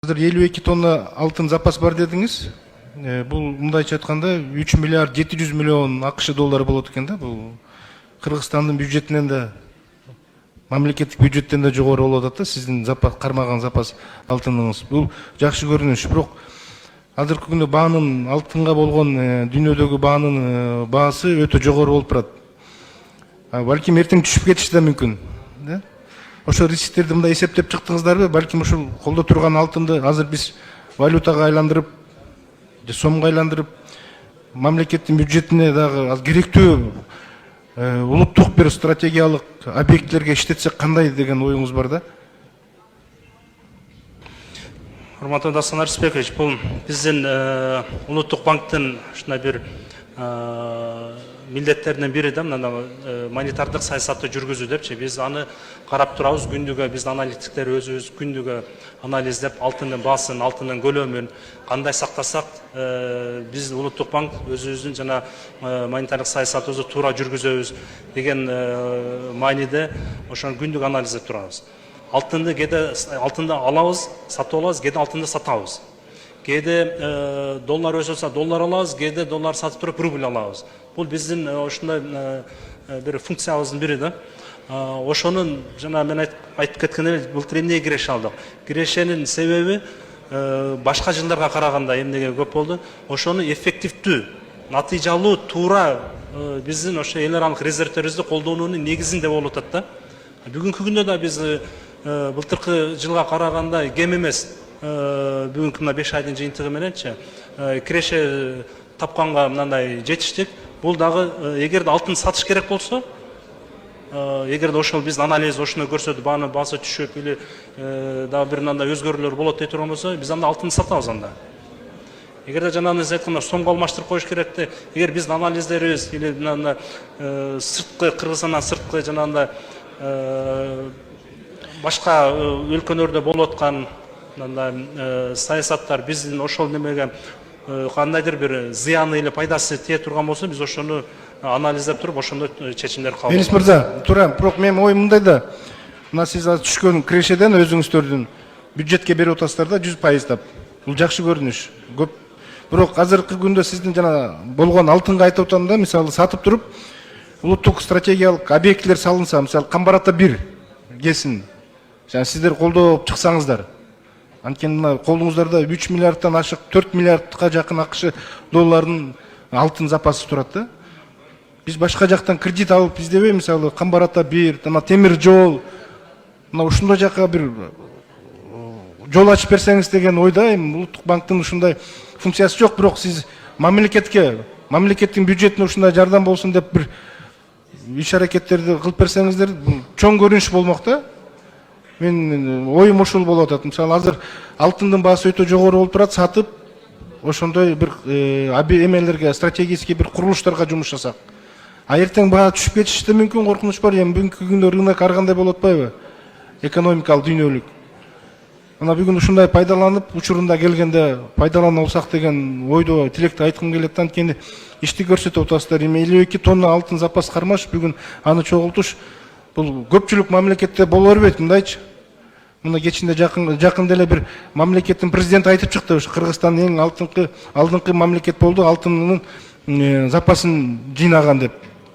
Азыр 52 тонна алтын запас бар дедиңиз. Бул мындайча айтканда 3 миллиард 700 миллион АКШ доллары болот экен да. Бул Кыргызстандын бюджетинен да, мамлекеттик бюджеттен да жогору болуп атат да, сиздин запас кармаган запас алтыныңыз. Бул жакшы көрүнүш. Бирок азыркы күндө баанын, алтынга болгон дүйнөдөгү баанын баасы өтө жогору болуп турат. Балким эртең түшүп кетиши да мүмкүн. Ошо рисктерди мындай эсептеп чыктыңыздарбы? Балким ушул колдо турган алтынды азыр биз валютага айландырып, же сомго айландырып, мамлекеттин бюджетине дагы керектүү улуттук бир стратегиялык объектилерге иштетсек кандай деген оюңуз бар да? Урматтуу Дастан Арыспекович, бул биздин улуттук банктын ушундай бир милдеттеринен бири да, монетардык саясатты жүргүзүү депчи. Биз аны карап турабыз күндүгө, биздин аналитиктер өзүбүз күндүгө анализдеп, алтындын баасын, алтындын көлөмүн кандай сактасак, биз улуттук банк өзүбүздүн жана монетардык саясатыбызды туура жүргүзөбүз деген мааниде ошону күндүк анализдеп турабыз. Алтынды кээде алтынды алабыз, сатып алабыз, кээде алтынды сатабыз. Кээде доллар өсөсө доллар алабыз, кээде доллар сатып туруп рубль алабыз. Бул биздин ошондой бир функциябыздын бири да. Ошонун жана мен айтып кеткен эле былтыр эмнеге киреше алдык. Кирешенин себеби башка жылдарга караганда эмнеге көп болду? Ошону эффективдүү, натыйжалуу, туура биздин ошо эл аралык резервтерибизди колдонуунун негизинде болуп атат да. Бүгүнкү күндө да биз былтыркы жылга караганда кем эмес. Бүгүнкү мына 5 айдын жыйынтыгы мененчи киреше тапканга мындай жетиштик. Бул дагы эгерде алтын сатыш керек болсо, эгерде ошол биздин анализ ошону көрсөтүп, баанын баасы түшүп или дагы бир мындай өзгөрүүлөр болот дей турган болсо, биз анда алтын сатабыз анда. Эгерде жанагы сиз айткандай сомго алмаштырып коюш керек да, эгер биздин анализдерибиз или мындай сырткы Кыргызстандан сырткы жанагындай башка өлкөлөрдө болуп аткан саясаттар биздин ошол немеге кандайдыр бир зыяны или пайдасы тие турган болсо, биз ошону анализдеп туруп, ошондой чечимдер кабыл кылабыз. Элис мырза, туура, бирок менин оюм мындай да. Мына сиз азыр түшкөн кирешеден өзүңүздөрдүн бюджетке берип атасыздар да 100%. Бул жакшы көрүнүш. Көп. Бирок азыркы күндө сиздин жана болгон алтынга айтып атам да, мисалы сатып туруп, улуттук стратегиялык объектилер салынса, мисалы Камбар-Ата 1 келсин. Жана сиздер колдоп чыксаңыздар. Анткени мына колуңуздарда 3 миллиардтан ашык 4 миллиардка жакын АКШ долларынын алтын запасы турат да. Биз башка жактан кредит алып издебей, мисалы Камбар-Ата 1, темир жол, мына ушундай жака бир жол ачып берсеңиз деген ойда, улуттук банктын ушундай функциясы жок, бирок сиз мамлекеттин бюджетине ушундай жардам болсун деп бир иш аракеттерди кылып берсеңиздер, чоң көрүнүш болмок да. Мен оюм ушул болуп атат. Мисалы азыр алтындын баасы өтө жогору болуп турат, сатып ошондой бир эмелерге, стратегический бир курулуштарга жумуш жасак. Эртең баа түшүп кетиши да мүмкүн, коркунуч бар. Эми бүгүнкү күндө рынок ар кандай болуп атпайбы? Экономикалык, дүйнөлүк. Мына бүгүн ушундай пайдаланып, учурунда келгенде пайдалана алсак деген ойдо, тилекти айткым келет. Анткени ишти көрсөтүп атасыздар. Эми 52 тонна алтын запас кармаш, бүгүн аны чогултуш бул көпчүлүк мамлекетте боло бербейт, мындайчы. Мына кечинде жакында эле бир мамлекеттин президенти айтып чыкты, ушу Кыргызстан эң алдыңкы мамлекет болду, алтынын запасын жыйнаган деп.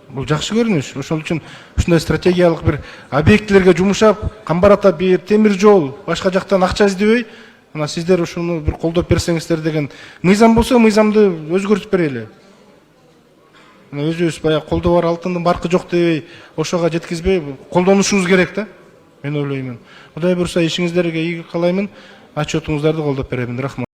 Бул жакшы көрүнүш. Ошол үчүн ушундай стратегиялык бир объектилерге жумушап, Камбар-Ата 1, темир жол, башка жактан акча издебей, мына сиздер ушуну бир колдоп берсеңиздер деген мыйзам болсо, мыйзамды өзгөртүп берели. Өзүбүз баягы колдо бар алтындын баркы жок дебей, ошого жеткизбей колдонушубуз керек да. Мен ойлоймун. Кудай буйруса ишиңиздерге ийгилик каалаймын. Отчетуңуздарды колдоп беремин. Рахмат.